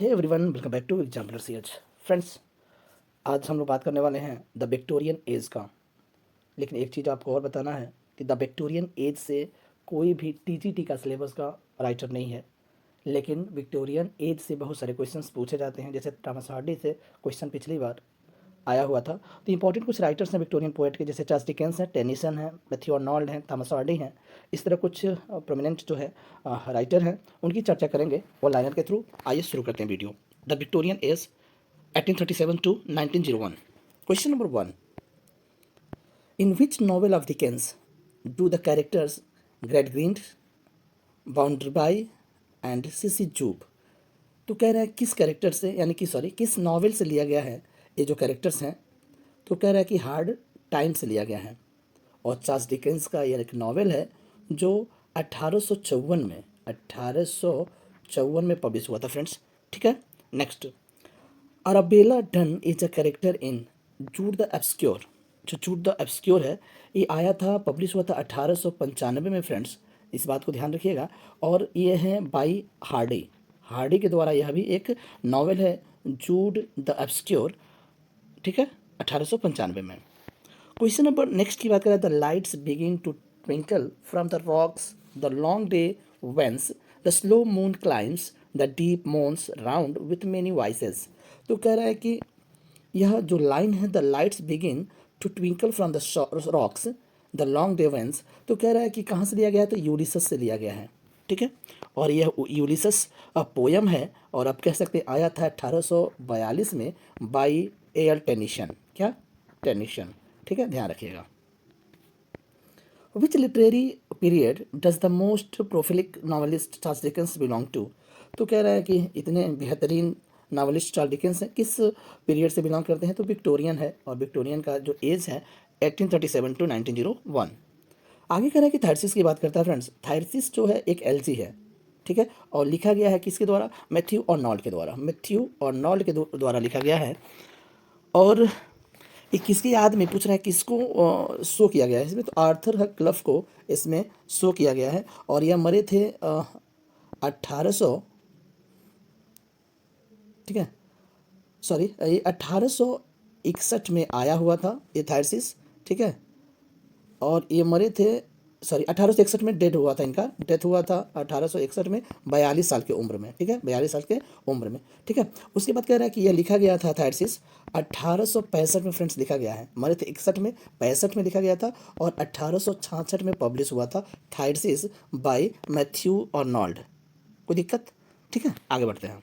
Hey everyone, welcome back to exemplar CH. Friends, आज हम लोग बात करने वाले हैं द विक्टोरियन एज का। लेकिन एक चीज़ आपको और बताना है कि द विक्टोरियन एज से कोई भी टीजीटी का सिलेबस का राइटर नहीं है। लेकिन विक्टोरियन एज से बहुत सारे क्वेश्चंस पूछे जाते हैं। जैसे थॉमस हार्डी से क्वेश्चन पिछली बार आया हुआ था। तो इंपॉर्टेंट कुछ राइटर्स हैं विक्टोरियन पोएट के, जैसे चार्ल्स डिकेंस हैं, टेनिसन हैं, मैथ्यू आर्नोल्ड हैं, थॉमस हार्डी हैं। इस तरह कुछ प्रोमिनेंट जो है राइटर हैं, उनकी चर्चा करेंगे वन लाइनर के थ्रू। आइए शुरू करते हैं video. The Victorian age 1837 to 1901। Question number 1, in which novel of Dickens do the characters Gradgrind, Bounderby and Sissy Jupe. तो कह रहा है किस कैरेक्टर से, यानी कि किस नॉवेल से लिया गया है ये जो कैरेक्टर्स हैं। तो कह रहा है कि हार्ड टाइम से लिया गया है। और चार्ल्स डिकेंस का यह एक नॉवेल है जो 1854 में पब्लिश हुआ था फ्रेंड्स। ठीक है, next, Arabella Donn is a character in Jude the Obscure. जो जूड द एब्सक्योर है, ये आया था, पब्लिश हुआ था 1895 में फ्रेंड्स। इस बात को ध्यान रखिएगा। और ये है बाई हार्डी। हार्डी के द्वारा यह भी एक नॉवेल है, जूड द एब्सक्योर। ठीक है, 1895 में। क्वेश्चन नंबर नेक्स्ट की बात करें, the lights begin to twinkle from the rocks, the long day wanes, the slow moon climbs, the deep moans round with many voices. तो कह रहा है कि यह जो लाइन है, the lights begin to twinkle from the rocks, the long day wanes, तो कह रहा है कि कहाँ से लिया गया है, तो यूलिसस से लिया गया है। ठीक है, और यह यूलिसस पोयम है, और आप कह सकते हैं आया था 1842 में बाई एल टेनिसन। क्या? टेनिसन। ठीक है, ध्यान रखिएगा। Which literary period does the most prolific novelist Charles Dickens belong to. तो कह रहा है कि इतने बेहतरीन नॉवलिस्ट चार्ल्स डिकेंस हैं, किस पीरियड से बिलोंग करते हैं, तो विक्टोरियन है। और विक्टोरियन का जो एज है 1837 to 1901। आगे कह रहा है कि थायरसिस की बात करता है फ्रेंड्स। थायरसिस जो है एक एलजी है। ठीक है, और लिखा गया है किसके द्वारा, मैथ्यू आर्नोल्ड के द्वारा। मैथ्यू आर्नोल्ड के द्वारा लिखा गया है। और ये किसकी याद में पूछ रहा है, किसको शो किया गया है इसमें, तो आर्थर क्लफ को इसमें शो किया गया है। और यह मरे थे 1800, ठीक है, सॉरी, ये 1861 में आया हुआ था ये थायरसिस। ठीक है, और ये मरे थे, सॉरी, 1861 में डेथ हुआ था, इनका डेथ हुआ था 1861 में 42 साल की उम्र में। ठीक है, 42 साल के उम्र में। ठीक है, उसके बाद कह रहा है कि यह लिखा गया था थायरसिस 1865 में फ्रेंड्स लिखा गया है। मरे थे 61 में, 65 में लिखा गया था, और 1866 में पब्लिश हुआ था थायरसिस बाय मैथ्यू आर्नोल्ड। कोई दिक्कत? ठीक है, आगे बढ़ते हैं।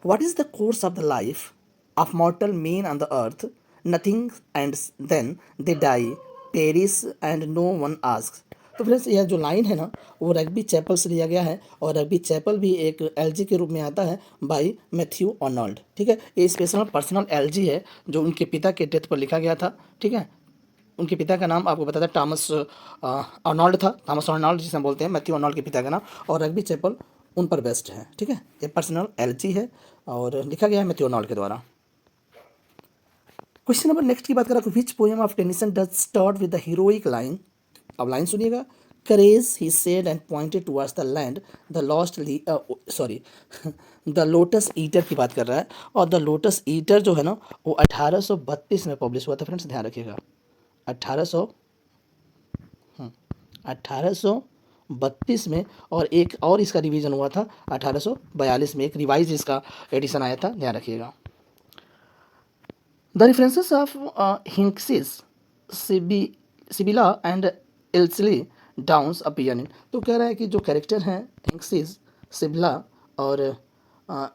What is the course of the life of mortal men on the earth? Nothing, and then they die, perish, and no one asks. तो फ्रेंड्स, यह जो लाइन है ना, वो रग्बी चैपल से लिया गया है। और रग्बी चैपल भी एक एलजी के रूप में आता है बाय मैथ्यू आर्नोल्ड। ठीक है, ये स्पेशल पर्सनल एलजी है जो उनके पिता के डेथ पर लिखा गया था। ठीक है, उनके पिता का नाम आपको बताता है थॉमस आर्नोल्ड था। थॉमस आर्नोल्ड जिसे हम बोलते हैं, मैथ्यू आर्नोल्ड के पिता का नाम, और रग्बी चैपल उन पर बेस्ट है। ठीक है, ये पर्सनल एलजी है और लिखा गया है मैथ्यू आर्नोल्ड के द्वारा। क्वेश्चन नंबर नेक्स्ट की बात करें, which poem of Tennyson does start with the heroic line. अब लाइन सुनिएगा, courage he said and pointed towards the land, the lost, sorry, the Lotus Eater की बात कर रहा है। और द लोटस ईटर जो है ना, वो 1832 में पब्लिश हुआ था फ्रेंड्स, ध्यान रखिएगा। 1832 में। और एक और इसका रिवीजन हुआ था 1842 में, एक रिवाइज इसका एडिशन आया था, ध्यान रखिएगा। The references of Hinksey, Sibylla and Ilsley Downs appear in. तो कह रहा है कि जो कैरेक्टर हैं हिंक्सिस, सिबिला और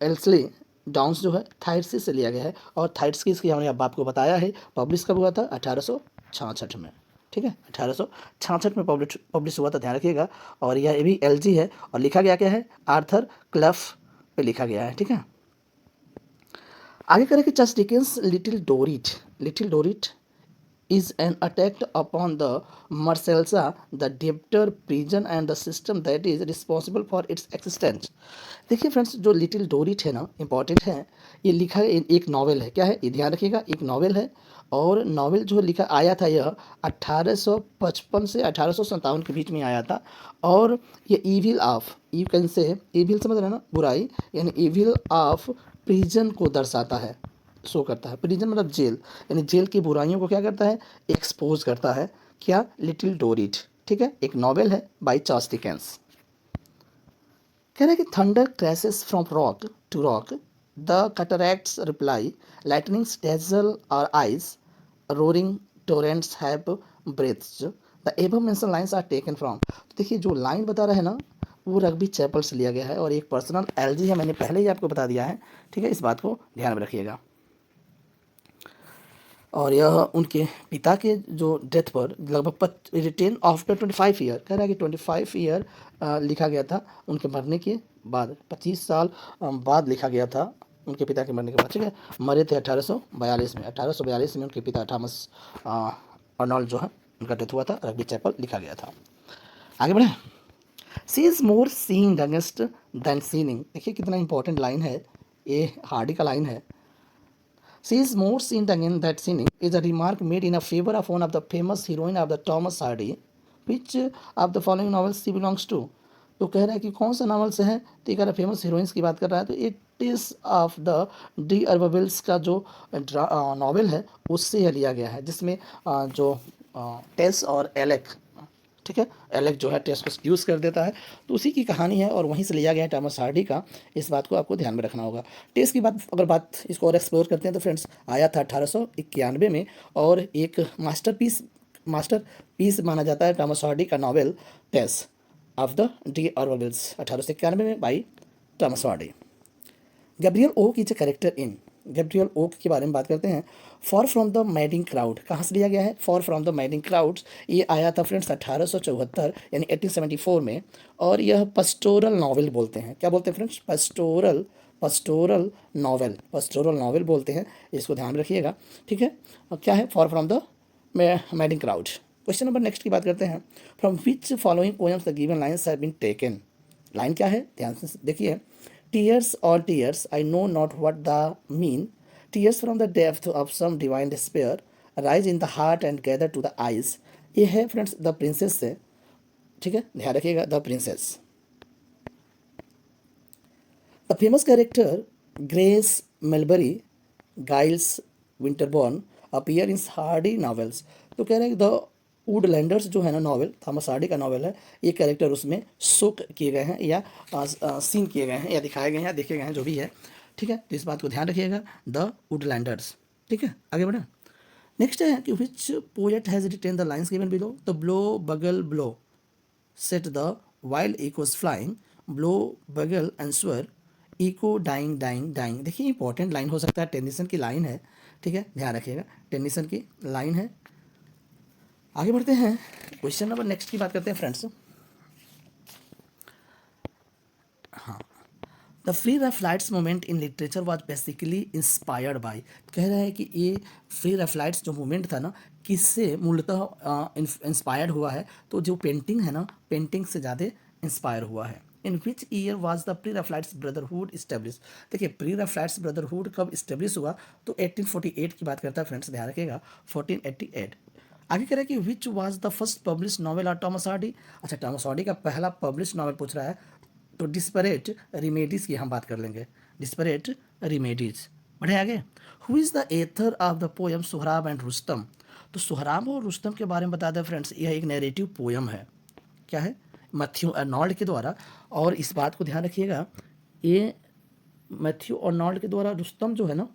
एल्सली डाउन्स जो है थायरसिस से लिया गया है। और थायरसिस की हमने अब आपको बताया है पब्लिश कब हुआ था, 1866 में। ठीक है, 1866 में पब्लिश हुआ था, ध्यान रखिएगा। और यह भी एलजी है, और लिखा गया क्या है, आर्थर क्लफ पे लिखा गया है। ठीक है, आगे करें कि Charles Dickens Little Dorrit is an attack upon the Marcelsa, the debtor prison and the system that is responsible for its existence. देखिए फ्रेंड्स, जो लिटिल डोरिट है ना, इंपॉर्टेंट है। ये लिखा है, एक नावल है। क्या है ये, ध्यान रखिएगा, एक नावल है। और नावल जो लिखा आया था यह 1855 से 1857 के बीच में आया था। और ये evil of, you can say, evil समझ रहे हैं ना, बुराई, यानी ईविल ऑफ प्रिजन को दर्शाता है, शो करता है। प्रिजन मतलब जेल, यानी जेल की बुराइयों को क्या करता है, एक्सपोज करता है। क्या, लिटिल डोरिट, ठीक है, एक नॉवेल है बाय चार्ल्स डिकेंस। कह रहा है कि thunder crashes from rock to rock, the cataracts reply, lightnings dazzle our eyes, roaring torrents have breaths, the above mention lines are taken from. तो देखिए जो लाइन बता रहा है ना, वो रग्बी चैपल से लिया गया है और एक पर्सनल एलजी है, मैंने पहले ही आपको बता दिया है, ठीक है, इस बात को ध्यान में रखिएगा। और यह उनके पिता के जो डेथ पर लगभग रिटेन आफ्टर 25 ईयर, कह रहा है कि 25 ईयर लिखा गया था उनके मरने के बाद, 25 साल बाद लिखा गया था उनके पिता के मरने के बाद, ठीक है। मरे थे 1842 में, 1842 में उनके पिता थॉमस अर्नोल्ड जो है उनका डेथ हुआ था, रग्बी चैपल लिखा गया था। आगे बढ़े। She is more sinned against than sinning, देखिए कितना इंपॉर्टेंट लाइन है, ये हार्डी का लाइन है। She is more seen again that sinning is a remark made in a favor of one of the famous heroine of the Thomas Hardy. Which of the following novels she belongs to? तो कह रहा है कि कौन सा novel से है, तो ये कह रहा है फेमस हीरोइंस की बात कर रहा है, तो it is of the D'Urbervilles का जो नावल है उससे यह लिया गया है, जिसमें जो टेस और एलेक, ठीक है, एलेक जो है टेस को यूज़ कर देता है, तो उसी की कहानी है और वहीं से लिया गया है टॉमस हार्डी का। इस बात को आपको ध्यान में रखना होगा। टेस की बात, अगर बात इसको और एक्सप्लोर करते हैं तो फ्रेंड्स, आया था 1891 में और एक मास्टर पीस माना जाता है टॉमस हार्डी का novel Tess of the d'Urbervilles, 1891 में by Thomas Hardy. Gabriel Oak is a character in, Gabriel Oak के बारे में बात करते हैं। Far from the madding crowd, कहाँ से लिया गया है, far from the madding crowds, ये आया था फ्रेंड्स 1874 यानी 1874 में। और यह पस्टोरल नावल बोलते हैं, क्या बोलते हैं फ्रेंड्स, पस्टोरल नावल बोलते हैं, इसको ध्यान रखिएगा, ठीक है। और क्या है, far from the madding crowd. Question number next की बात करते हैं। From which following poems the given lines have been taken, line क्या है, ध्यान से देखिए। Tears, all tears, I know not what the mean. Tears from the depth of some divine despair rise in the heart and gather to the eyes. ये है friends the princess से, ठीक है, ध्यान रखिएगा, the princess. The famous character Grace Melbury, Giles Winterborne appear in Hardy novels. तो कह रहे हैं द वुडलैंडर्स जो है ना नावल, थॉमस हार्डी का नावल है, ये कैरेक्टर उसमें शोक किए गए हैं या सीन किए गए हैं या दिखाए गए हैं या देखे गए हैं, जो भी है, ठीक है। तो इस बात को ध्यान रखिएगा, द वुडलैंडर्स, ठीक है। आगे बढ़े। नेक्स्ट है कि which poet has written the lines given below, the blow bugle blow set the wild echoes flying, blow bugle answer echo dying dying dying. देखिए इंपॉर्टेंट लाइन हो सकता है, टेनिसन की लाइन है, ठीक है, ध्यान रखिएगा, टेनिसन की लाइन है। आगे बढ़ते हैं, क्वेश्चन नंबर नेक्स्ट की बात करते हैं फ्रेंड्स। हाँ, the pre Raphaelites movement in literature was basically inspired by, कह रहा है कि ये फ्री रेफ्लाइट्स जो मूवमेंट था ना, किससे मूलतः इंस्पायर्ड हुआ है, तो जो पेंटिंग है ना, पेंटिंग से ज़्यादा इंस्पायर हुआ है। In which year was the pre Raphaelites brotherhood establish, देखिए प्री रेफ्लाइट्स ब्रदरहुड कब इस्टेब्लिश हुआ, तो 1848 की बात करता है फ्रेंड्स, ध्यान रखिएगा, 1488। आगे कह रहा है कि which was the first publish novel of Thomas Hardy. अच्छा, टॉमस हार्डी का पहला पब्लिश नॉवेल पूछ रहा है, तो डिस्परेट रेमेडीज़ की हम बात कर लेंगे, डिस्परेट रेमेडीज़। बढ़े आगे। Who is the author of the poem Sohrab and Rustam, तो सोहराब और रुस्तम के बारे में बता दें फ्रेंड्स, यह एक नैरेटिव पोएम है, क्या है, मैथ्यू अर्नोल्ड के द्वारा। और इस बात को ध्यान रखिएगा, ये मैथ्यू अर्नोल्ड के द्वारा, रुस्तम जो है ना,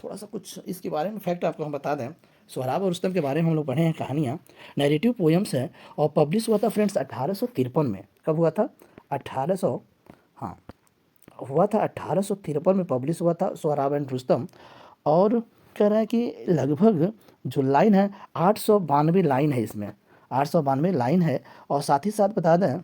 थोड़ा सा कुछ इसके बारे में फैक्ट आपको हम बता दें, सोहराब और रुस्तम के बारे में हम लोग पढ़े हैं कहानियाँ, नैरेटिव पोएम्स हैं, और पब्लिश हुआ था फ्रेंड्स 1853 में। कब हुआ था, 1800, हाँ, हुआ था 1853 में पब्लिश हुआ था सोहराब एंड रुस्तम। और कह रहा है कि लगभग जो लाइन है 892 लाइन है इसमें, 892 लाइन है। और साथ ही साथ बता दें,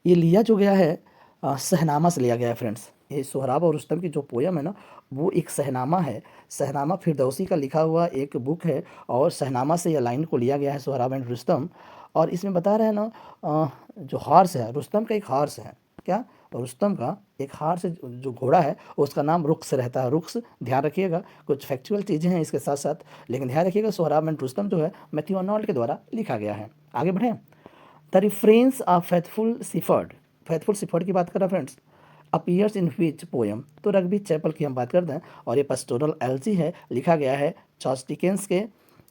ये लिया जो गया है सहनामा से लिया गया है फ्रेंड्स। ये सोहराब और रुस्तम की जो पोयम है ना, वो एक सहनामा है। सहनामा फिरदौसी का लिखा हुआ एक बुक है, और सहनामा से यह लाइन को लिया गया है, सोहराब एंड रुस्तम। और इसमें बता रहे हैं ना, जो हार्स है, रुस्तम का एक हार्स है, क्या, रुस्तम का एक हार्स जो घोड़ा है, उसका नाम रुक्स रहता है, रुक्स। ध्यान रखिएगा, कुछ फैक्चुअल चीज़ें हैं इसके साथ साथ, लेकिन ध्यान रखिएगा सोहराब एंड रुस्तम जो है मैथ्यू आर्नोल्ड के द्वारा लिखा गया है। आगे बढ़ें। द रिफ्रेंस ऑफ फेथफुल सिफर्ड की बात कर रहा फ्रेंड्स, अपीयर्स इन विच पोयम, तो रग्बी चैपल की हम बात करते हैं, और ये पेस्टोरल एल्जी है, लिखा गया है चार्ल्स डिकेंस के,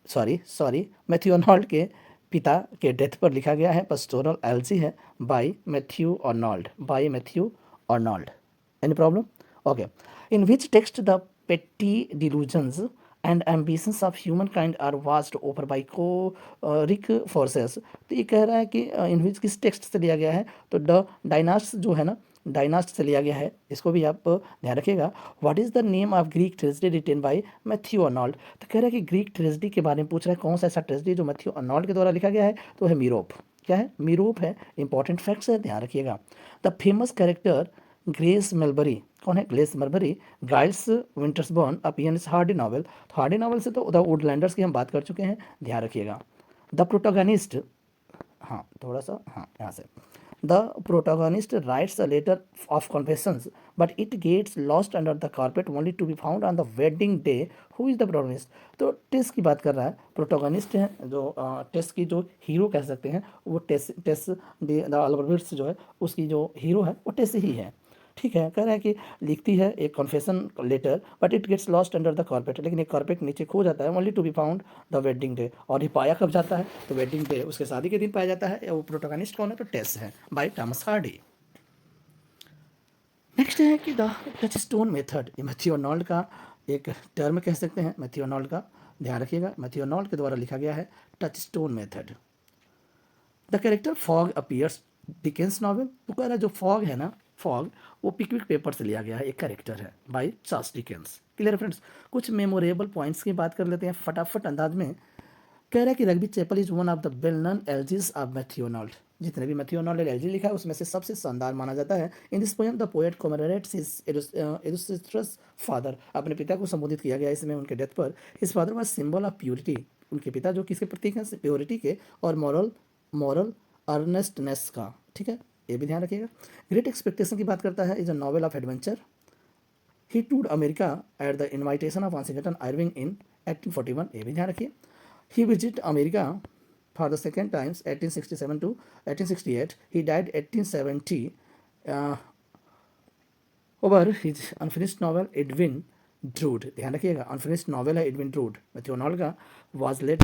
सॉरी मैथ्यू आर्नोल्ड के पिता के डेथ पर लिखा गया है। पेस्टोरल एल्जी है by Matthew Arnold. Any problem? Okay. In which text the petty delusions and ambitions of human kind are washed over by rick forces, तो ये कह रहा है कि इन विच किस टेक्स्ट से लिया गया है, तो द डायनास्ट जो है ना, डायनास्ट से लिया गया है, इसको भी आप ध्यान रखिएगा। What is the name of Greek tragedy written by Matthew Arnold, तो कह रहा है कि ग्रीक ट्रेजेडी के बारे में पूछ रहा है, कौन सा ऐसा ट्रेजेडी जो मैथ्यू आर्नोल्ड के द्वारा लिखा गया है, तो है मीरोप। क्या है? मीरोप है। इंपॉर्टेंट फैक्ट्स है, ध्यान रखिएगा। The famous character Grace Melbury, कौन है? Grace Melbury, Giles Winterborne appears Hardy novel, तो हार्डी नॉवल से तो द वुडलैंडर्स की हम बात कर चुके हैं, ध्यान रखिएगा। द प्रोटोगनिस्ट, हाँ थोड़ा सा, हाँ यहाँ से, the protagonist writes a letter of confessions but it gets lost under the carpet only to be found on the wedding day. Who is the protagonist, तो टेस की बात कर रहा है। प्रोटोगनिस्ट है जो टेस की जो हीरो कह सकते हैं, वो टेस द अल्बर्ट्स जो है, उसकी जो हीरो है वो टेस ही है। ठीक है, कह रहा है कि लिखती है एक confession letter but it gets lost under the carpet, लेकिन एक कारपेट नीचे खो जाता है, only to be found the wedding day, और ये पाया कब जाता है, तो वेडिंग डे, उसके शादी के दिन पाया जाता है। वो प्रोटोगनिस्ट कौन है, तो टेस है, बाय थॉमस हार्डी। नेक्स्ट है कि द टच स्टोन मेथड, ये मैथ्यू आर्नोल्ड का एक टर्म कह सकते हैं, मैथ्यू आर्नोल्ड का, ध्यान रखिएगा, मैथ्यू आर्नोल्ड के द्वारा लिखा गया है touch stone method. The character fog appears Dickens novel, तो कह रहा है जो फॉग है ना, फॉग वो पिकविक पेपर से लिया गया है, एक कैरेक्टर है by Charles Dickens. Clear friends? कुछ मेमोरेबल पॉइंट्स की बात कर लेते हैं फटाफट अंदाज में। कह रहा है कि Rugby Chapel is one of the well known elegies of Matthew Arnold, जितने भी मैथ्यू आर्नोल्ड ने एल्जी लिखा है उसमें से सबसे शानदार माना जाता है। In this poem the poet commemorates his illustrious father, अपने पिता को संबोधित किया गया इसमें उनके डेथ पर। His father was symbol of purity, उनके पिता जो किसके प्रतीक हैं, प्योरिटी के, और मॉरल अर्नेस्टनेस का। ठीक है, ये भी ध्यान रखिएगा। ग्रेट एक्सपेक्टेशन की बात करता है, is a novel of adventure. He toured America at the invitation of Washington Irving in 1841, ये भी ध्यान रखिए। He visit America for the second times 1867 to 1868. He died 1870 uh, over his unfinished novel Edwin Drood, ध्यान रखिएगा, unfinished novel है Edwin Drood, Matthew Arnold का, was laid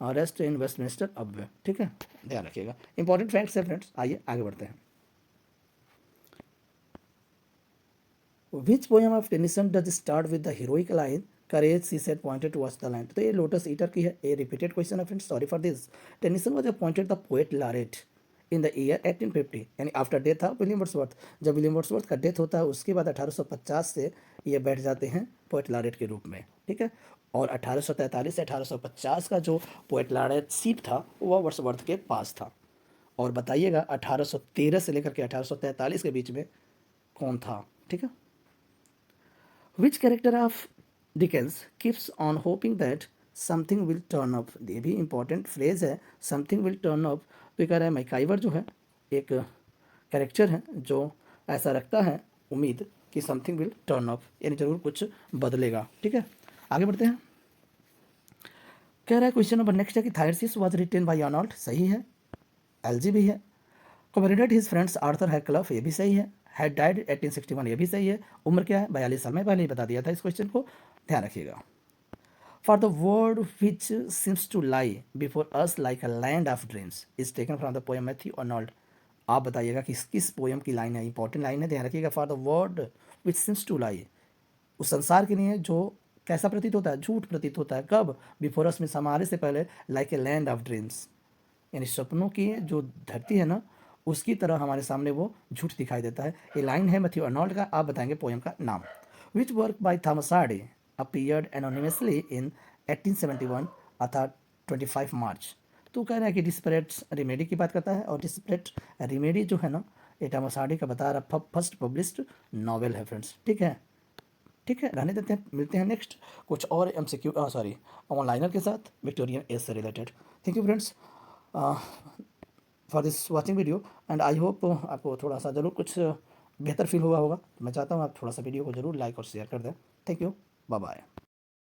rest in Westminster abbey. ठीक है, ध्यान रखिएगा। इंपॉर्टेंट फैक्ट्स है friends, आइए आगे बढ़ते हैं। विच poem of Tennyson does start with the heroic line courage she said pointed towards the land, तो ये लोटस ईटर की है, ये रिपीटेड क्वेश्चन है friends, sorry for this. Tennyson was appointed the poet laureate in the year 1850, यानी after death of William Wordsworth, जब William Wordsworth का death होता है उसके बाद 1850 से ये बैठ जाते हैं पोएट लॉरेट के रूप में। ठीक है, और 1843 से 1850 का जो पोएट लॉरेट सीट था वह वर्ड्सवर्थ के पास था। और बताइएगा 1813 से लेकर के 1843 के बीच में कौन था। ठीक है, विच character of Dickens keeps on hoping that something will turn up, ये भी इंपॉर्टेंट फ्रेज है, समथिंग विल टर्न अप। तो ये कह रहा है मैकाइवर जो है एक कैरेक्टर है जो ऐसा रखता है उम्मीद कि समथिंग विल टर्न अप, यानी जरूर कुछ बदलेगा। ठीक है, आगे बढ़ते हैं। कह रहा है क्वेश्चन नंबर नेक्स्ट है कि थायरसिस वाज रिटेन बाय आर्नोल्ड, सही है। एलजी भी है। कॉमेरेटेड हिज फ्रेंड्स आर्थर हैकलफ, ये भी सही है। हैड डाइड 1861, ये भी सही है। उम्र क्या है? 42 साल में, पहले ही बता दिया था इस क्वेश्चन को, ध्यान रखिएगा। For the word which seems to lie before us like a land of dreams is taken from the poem Matthew Arnold, आप बताइएगा किस किस पोएम की लाइन है, इंपॉर्टेंट लाइन है, ध्यान रखिएगा। For the word which seems to lie, उस संसार के लिए जो कैसा प्रतीत होता है, झूठ प्रतीत होता है, कब? बिफोर अस में, हमारे से पहले, like a land of dreams, यानी सपनों की जो धरती है ना, उसकी तरह हमारे सामने वो झूठ दिखाई देता है। ये लाइन है मैथ्यू आर्नोल्ड का, आप बताएंगे पोएम का नाम। Which work by Thomas Hardy appeared anonymously in 1871 अर्थात 25 मार्च, तो कह रहा है कि डिस्परेट रेमेडी की बात करता है, और डिस्परेट रेमेडी जो है ना, एटा मसाडी का बता रहा फर्स्ट पब्लिश्ड नॉवेल है फ्रेंड्स। ठीक है, ठीक है, रहने देते हैं, मिलते हैं नेक्स्ट कुछ और एमसीक्यू सॉरी ऑनलाइनर के साथ विक्टोरियन एज से related. Thank you friends for this watching video and I hope आपको थोड़ा सा ज़रूर कुछ बेहतर फील हुआ होगा। मैं चाहता हूँ आप थोड़ा सा वीडियो को ज़रूर लाइक और शेयर कर दें। Thank you, bye bye.